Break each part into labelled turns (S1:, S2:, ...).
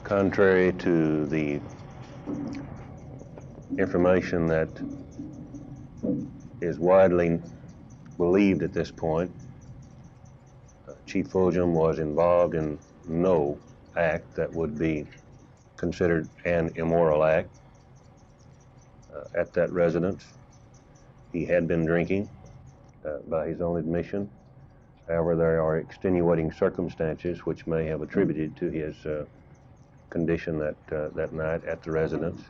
S1: Contrary to the information that is widely believed at this point, Chief Fulghum was involved in no act that would be considered an immoral act at that residence. He had been drinking by his own admission. However, there are extenuating circumstances which may have attributed to his condition that night at the residence.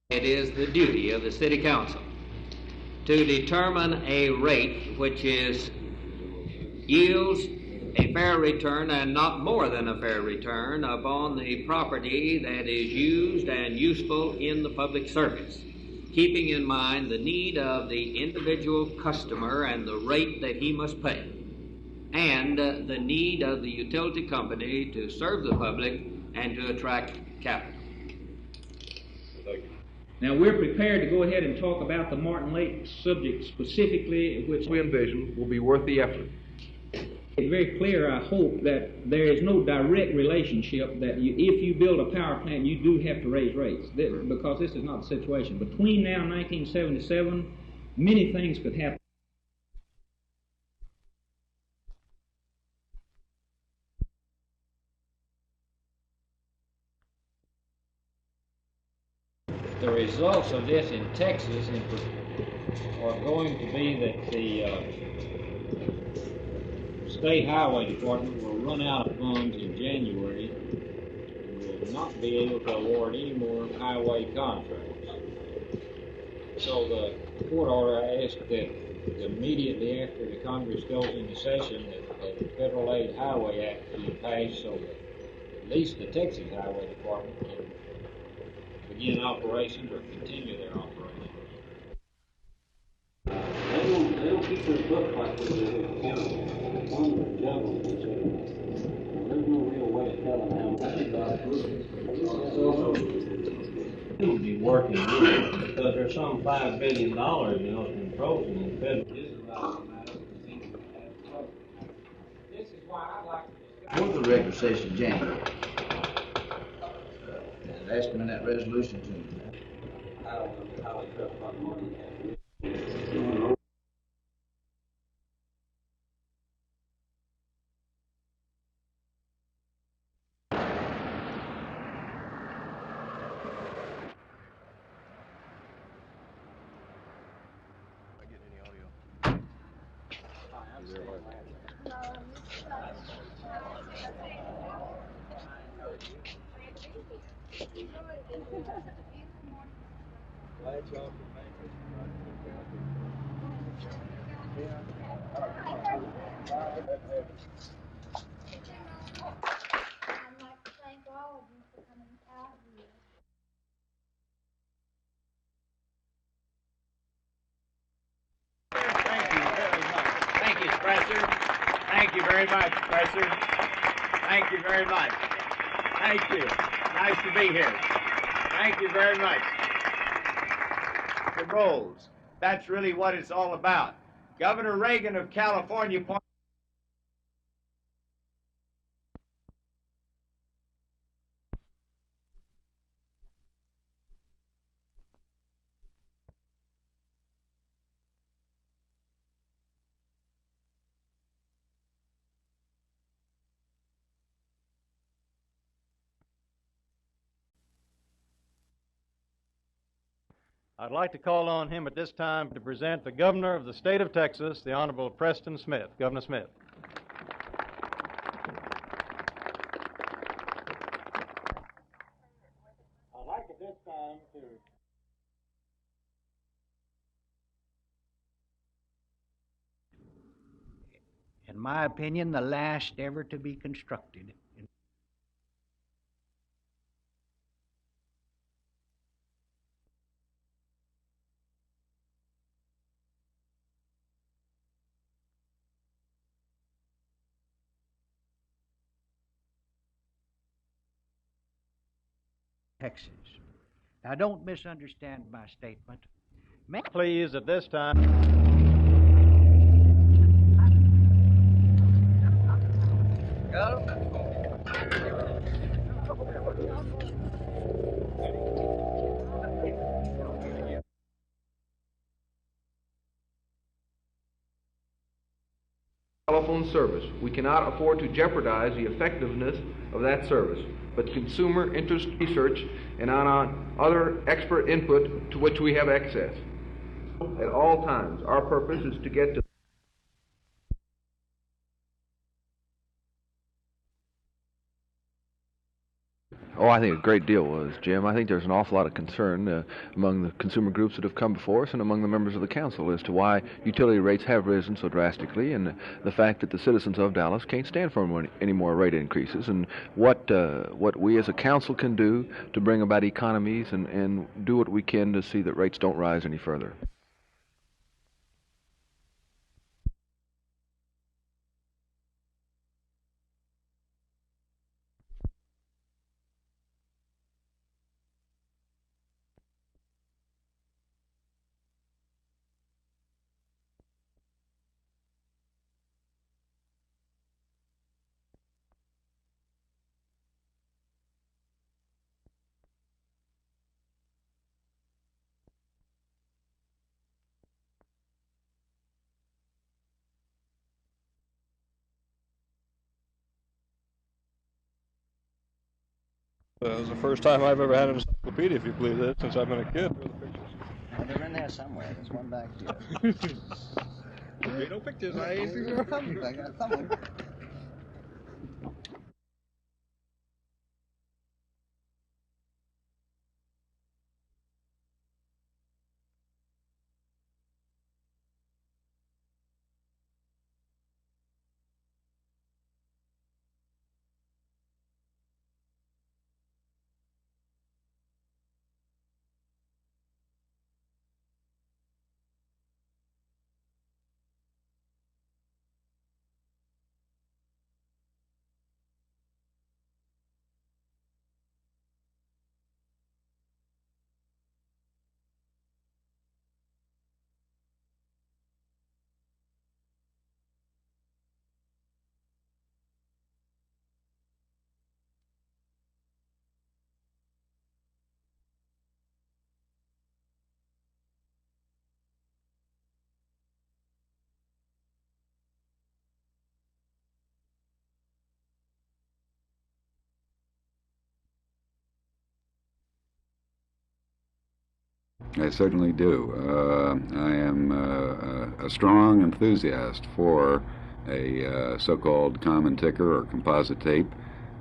S2: It is the duty of the City Council to determine a rate which yields a fair return and not more than a fair return upon the property that is used and useful in the public service, keeping in mind the need of the individual customer and the rate that he must pay, and the need of the utility company to serve the public and to attract capital.
S3: Now, we're prepared to go ahead and talk about the Martin Lake subject specifically, which
S4: we envision will be worth the effort.
S3: It's very clear, I hope, that there is no direct relationship that if you build a power plant, you do have to raise rates, because this is not the situation. Between now and 1977, many things could happen.
S5: The results of this in Texas are going to be that the State Highway Department will run out of funds in January and will not be able to award any more highway contracts. So the court order asked that immediately after the Congress goes into session that the Federal Aid Highway Act be passed so that at least the Texas Highway Department can begin operations or continue their operations.
S6: They don't keep their books like we do here in the county. One of the judges will say, there's no real way of telling how much it will be working with because there's some $5 billion controlled in the federal. This is why I like to
S7: Before the regular session in January. Ask them in that resolution to me.
S6: I don't know how it felt about money.
S8: Thank you very much, Professor. Thank you very much. Thank you. Nice to be here. Thank you very much. The roles. That's really what it's all about. Governor Reagan of California pointed
S9: I'd like to call on him at this time to present the Governor of the State of Texas, the Honorable Preston Smith. Governor Smith.
S6: I'd like at this time to
S10: in my opinion, the last ever to be constructed. Texas. Now, don't misunderstand my statement.
S9: Please, at this time.
S4: Telephone service. We cannot afford to jeopardize the effectiveness of that service, but consumer interest research and on other expert input to which we have access. At all times, our purpose is to get to
S11: Oh, I think a great deal was, Jim. I think there's an awful lot of concern among the consumer groups that have come before us and among the members of the council as to why utility rates have risen so drastically, and the fact that the citizens of Dallas can't stand for any more rate increases, and what we as a council can do to bring about economies and do what we can to see that rates don't rise any further.
S12: It was the first time I've ever had an encyclopedia, if you believe that, since I've been a kid.
S10: Well, they're in there somewhere. There's one back here.
S12: There ain't no pictures. I ain't seen
S10: There's something. I got something.
S13: I certainly do. I am a strong enthusiast for a so-called common ticker or composite tape.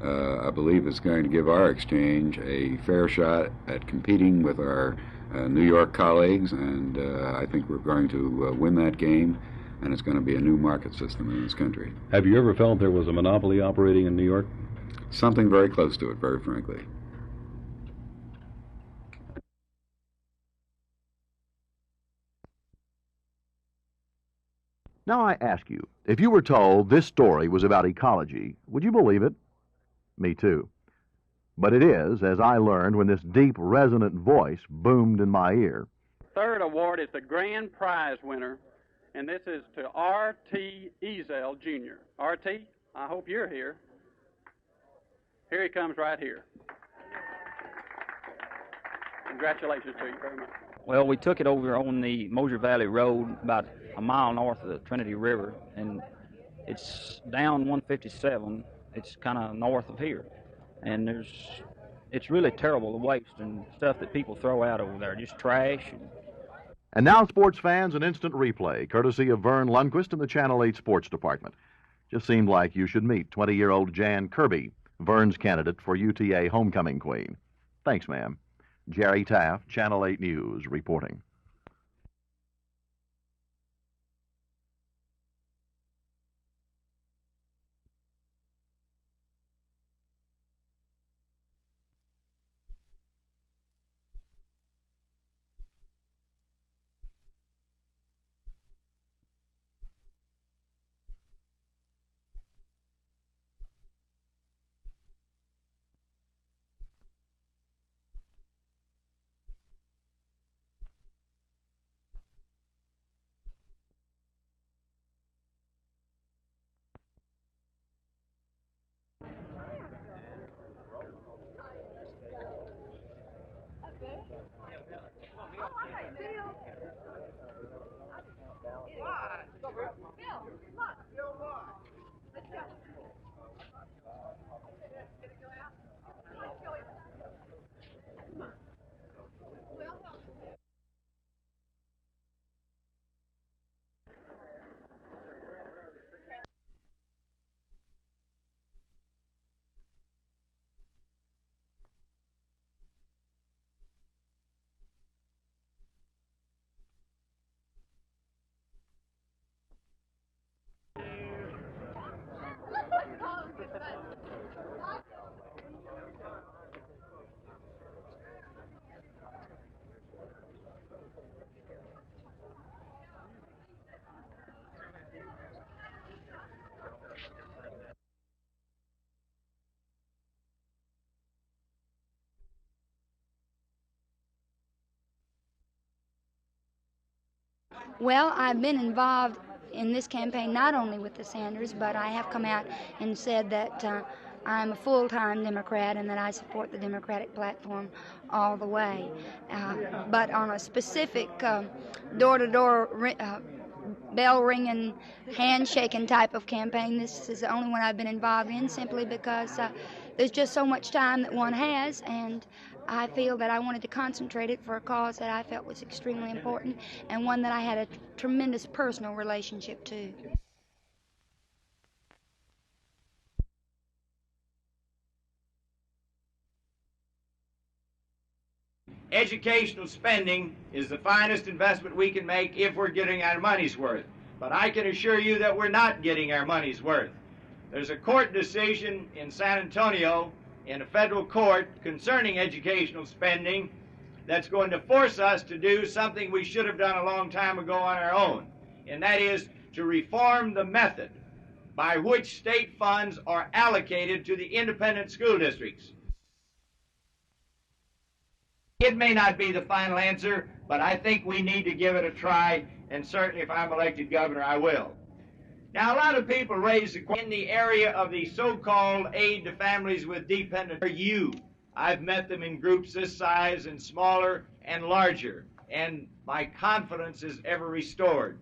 S13: I believe it's going to give our exchange a fair shot at competing with our New York colleagues, and I think we're going to win that game, and it's going to be a new market system in this country.
S14: Have you ever felt there was a monopoly operating in New York?
S13: Something very close to it, very frankly.
S15: Now I ask you, if you were told this story was about ecology, would you believe it? Me too. But it is, as I learned when this deep, resonant voice boomed in my ear.
S16: Third award is the grand prize winner, and this is to R.T. Ezel, Jr. R.T., I hope you're here. Here he comes right here. Congratulations to you very much.
S17: Well, we took it over on the Mosier Valley Road, about a mile north of the Trinity River, and it's down 157. It's kind of north of here, and it's really terrible, the waste and stuff that people throw out over there, just trash.
S15: And now, sports fans, an instant replay, courtesy of Verne Lundquist in the Channel 8 Sports Department. Just seemed like you should meet 20-year-old Jan Kirby, Verne's candidate for UTA homecoming queen. Thanks, ma'am. Jerry Taff, Channel 8 News, reporting.
S18: Well, I've been involved in this campaign not only with the Sanders, but I have come out and said that I'm a full-time Democrat and that I support the Democratic platform all the way. But on a specific door-to-door bell-ringing, handshaking type of campaign, this is the only one I've been involved in, simply because there's just so much time that one has, and I feel that I wanted to concentrate it for a cause that I felt was extremely important and one that I had a tremendous personal relationship to.
S8: Educational spending is the finest investment we can make if we're getting our money's worth. But I can assure you that we're not getting our money's worth. There's a court decision in San Antonio in a federal court concerning educational spending that's going to force us to do something we should have done a long time ago on our own, and that is to reform the method by which state funds are allocated to the independent school districts. It may not be the final answer, but I think we need to give it a try, and certainly if I'm elected governor, I will. Now, a lot of people raise the question in the area of the so-called aid to families with dependent youth. I've met them in groups this size and smaller and larger, and my confidence is ever restored.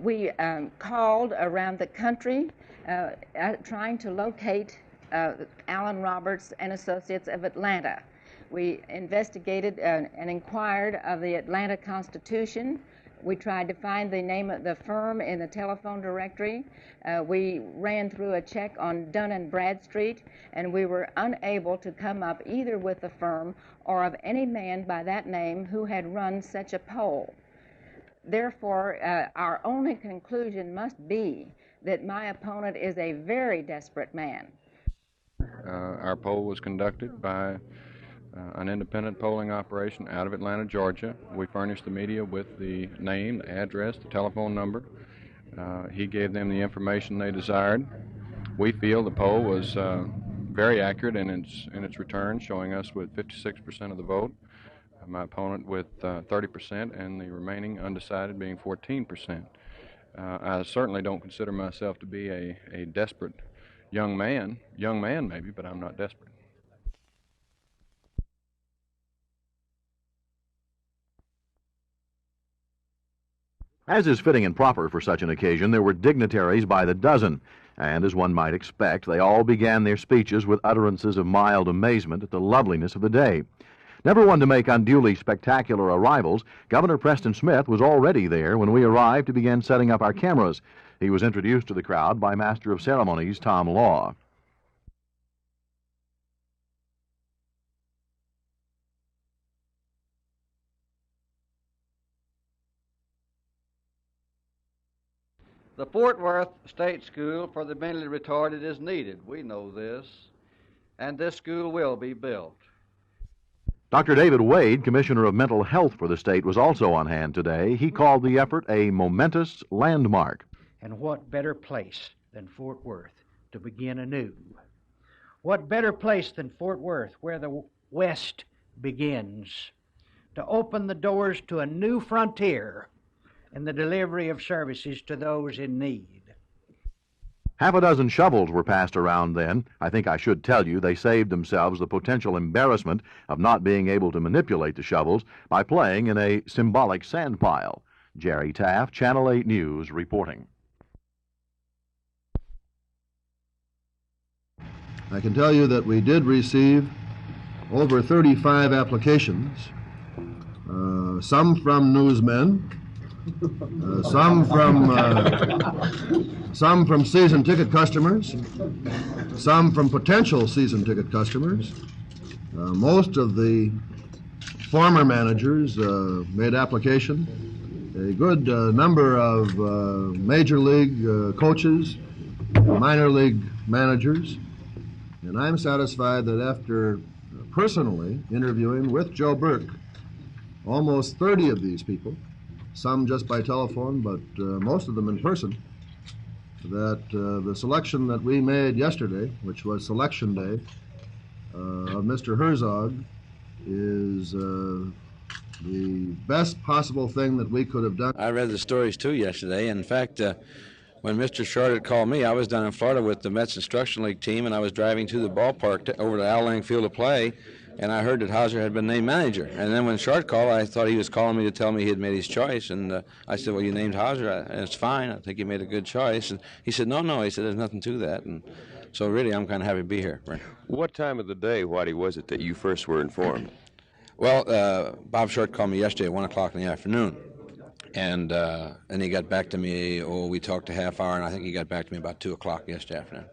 S19: We called around the country trying to locate Allen Roberts and Associates of Atlanta. We investigated and inquired of the Atlanta Constitution. We tried to find the name of the firm in the telephone directory. We ran through a check on Dun and Bradstreet, and we were unable to come up either with the firm or of any man by that name who had run such a poll. Therefore, our only conclusion must be that my opponent is a very desperate man.
S12: Our poll was conducted by an independent polling operation out of Atlanta, Georgia. We furnished the media with the name, the address, the telephone number. He gave them the information they desired. We feel the poll was very accurate in its return, showing us with 56% of the vote, my opponent with 30%, and the remaining undecided being 14%. I certainly don't consider myself to be a desperate young man maybe, but I'm not desperate.
S15: As is fitting and proper for such an occasion, there were dignitaries by the dozen, and as one might expect, they all began their speeches with utterances of mild amazement at the loveliness of the day. Never one to make unduly spectacular arrivals, Governor Preston Smith was already there when we arrived to begin setting up our cameras. He was introduced to the crowd by Master of Ceremonies Tom Law.
S20: The Fort Worth State School for the Mentally Retarded is needed. We know this. And this school will be built.
S15: Dr. David Wade, Commissioner of Mental Health for the state, was also on hand today. He called the effort a momentous landmark.
S10: And what better place than Fort Worth to begin anew? What better place than Fort Worth, where the West begins, to open the doors to a new frontier in the delivery of services to those in need.
S15: Half a dozen shovels were passed around then. I think I should tell you they saved themselves the potential embarrassment of not being able to manipulate the shovels by playing in a symbolic sand pile. Jerry Taff, Channel 8 News, reporting.
S21: I can tell you that we did receive over 35 applications, some from newsmen, some from season ticket customers, some from potential season ticket customers. Most of the former managers made application. A good number of major league coaches, minor league managers, and I'm satisfied that after personally interviewing with Joe Burke almost 30 of these people, some just by telephone, but most of them in person, that the selection that we made yesterday, which was selection day, of Mr. Herzog is the best possible thing that we could have done.
S1: I read the stories too yesterday. In fact, when Mr. Short had called me, I was down in Florida with the Mets Instruction League team, and I was driving to the ballpark over to Al Lang Field to play, and I heard that Hauser had been named manager. And then when Short called, I thought he was calling me to tell me he had made his choice, and I said, well, you named Hauser, and it's fine. I think you made a good choice. And he said, no. He said, there's nothing to that. And so really, I'm kind of happy to be here.
S22: What time of the day, Whitey, was it that you first were informed?
S1: Well, Bob Short called me yesterday at 1 o'clock in the afternoon. And he got back to me, we talked a half hour, and I think he got back to me about 2 o'clock yesterday afternoon.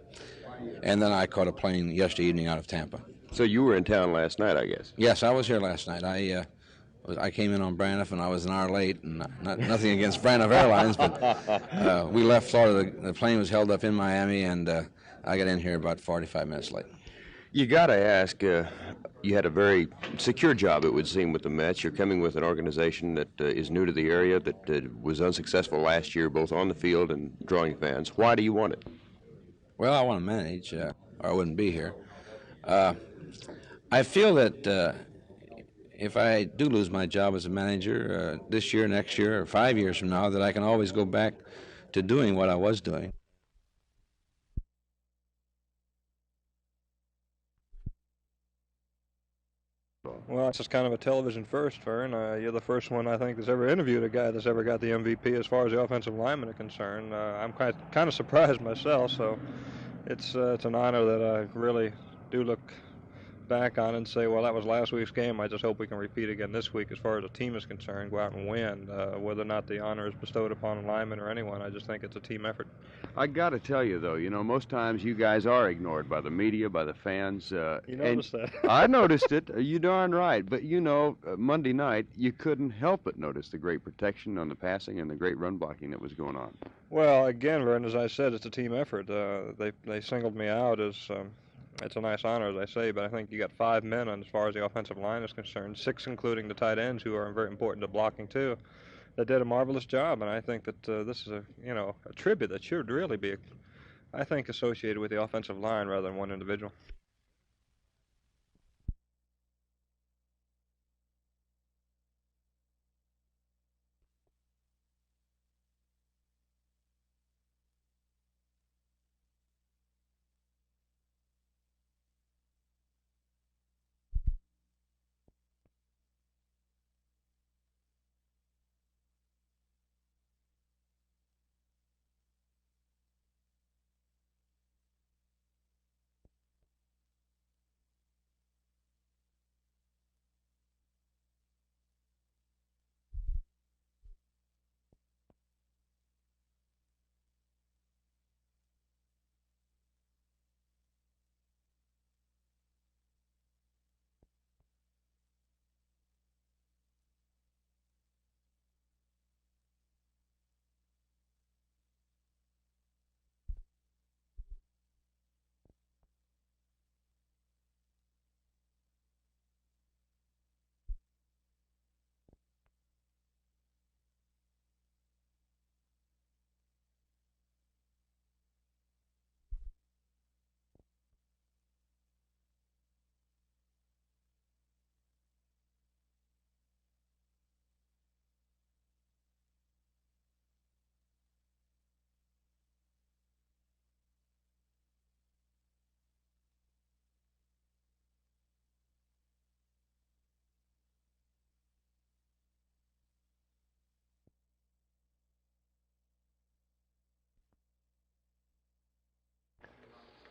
S1: And then I caught a plane yesterday evening out of Tampa.
S22: So you were in town last night, I guess?
S1: Yes, I was here last night. I came in on Braniff, and I was an hour late, and nothing against Braniff Airlines, but we left Florida. The plane was held up in Miami, and I got in here about 45 minutes late.
S22: You got to ask, you had a very secure job, it would seem, with the Mets. You're coming with an organization that is new to the area, that was unsuccessful last year, both on the field and drawing fans. Why do you want it?
S1: Well, I want to manage, or I wouldn't be here. I feel that if I do lose my job as a manager this year, next year, or 5 years from now, that I can always go back to doing what I was doing.
S23: Well, it's just kind of a television first, Verne. You're the first one, I think, that's ever interviewed a guy that's ever got the MVP as far as the offensive linemen are concerned. I'm kind of surprised myself, so it's an honor that I really do look back on and say, well, that was last week's game. I just hope we can repeat again this week as far as the team is concerned, go out and win. Whether or not the honor is bestowed upon a lineman or anyone, I just think it's a team effort.
S22: I got to tell you, though, most times you guys are ignored by the media, by the fans.
S23: You noticed that.
S22: I noticed it. You darn right. But, Monday night, you couldn't help but notice the great protection on the passing and the great run blocking that was going on.
S23: Well, again, Verne, as I said, it's a team effort. They singled me out as... it's a nice honor, as I say, but I think you got 5 men as far as the offensive line is concerned, 6 including the tight ends, who are very important to blocking too, that did a marvelous job. And I think that this is a tribute that should really be, I think, associated with the offensive line rather than one individual.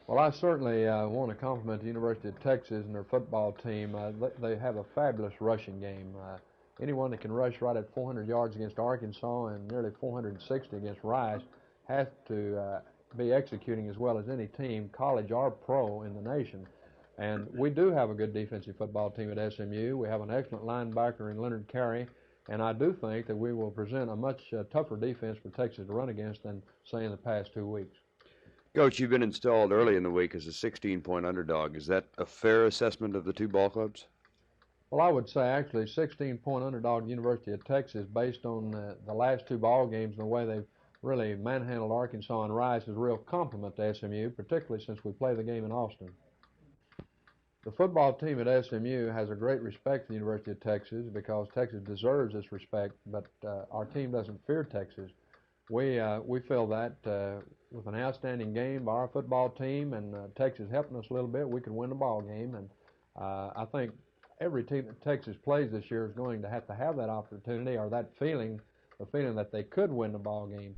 S24: Well, I certainly want to compliment the University of Texas and their football team. They have a fabulous rushing game. Anyone that can rush right at 400 yards against Arkansas and nearly 460 against Rice has to be executing as well as any team, college or pro, in the nation. And we do have a good defensive football team at SMU. We have an excellent linebacker in Leonard Carey, and I do think that we will present a much tougher defense for Texas to run against than, say, in the past 2 weeks.
S22: Coach, you've been installed early in the week as a 16-point underdog. Is that a fair assessment of the two ball clubs?
S24: Well, I would say actually 16-point underdog University of Texas, based on the last 2 ball games and the way they've really manhandled Arkansas and Rice, is a real compliment to SMU, particularly since we play the game in Austin. The football team at SMU has a great respect for the University of Texas because Texas deserves this respect, but our team doesn't fear Texas. We feel that with an outstanding game by our football team and Texas helping us a little bit, we could win the ball game. And I think every team that Texas plays this year is going to have that opportunity or that feeling, the feeling that they could win the ball game.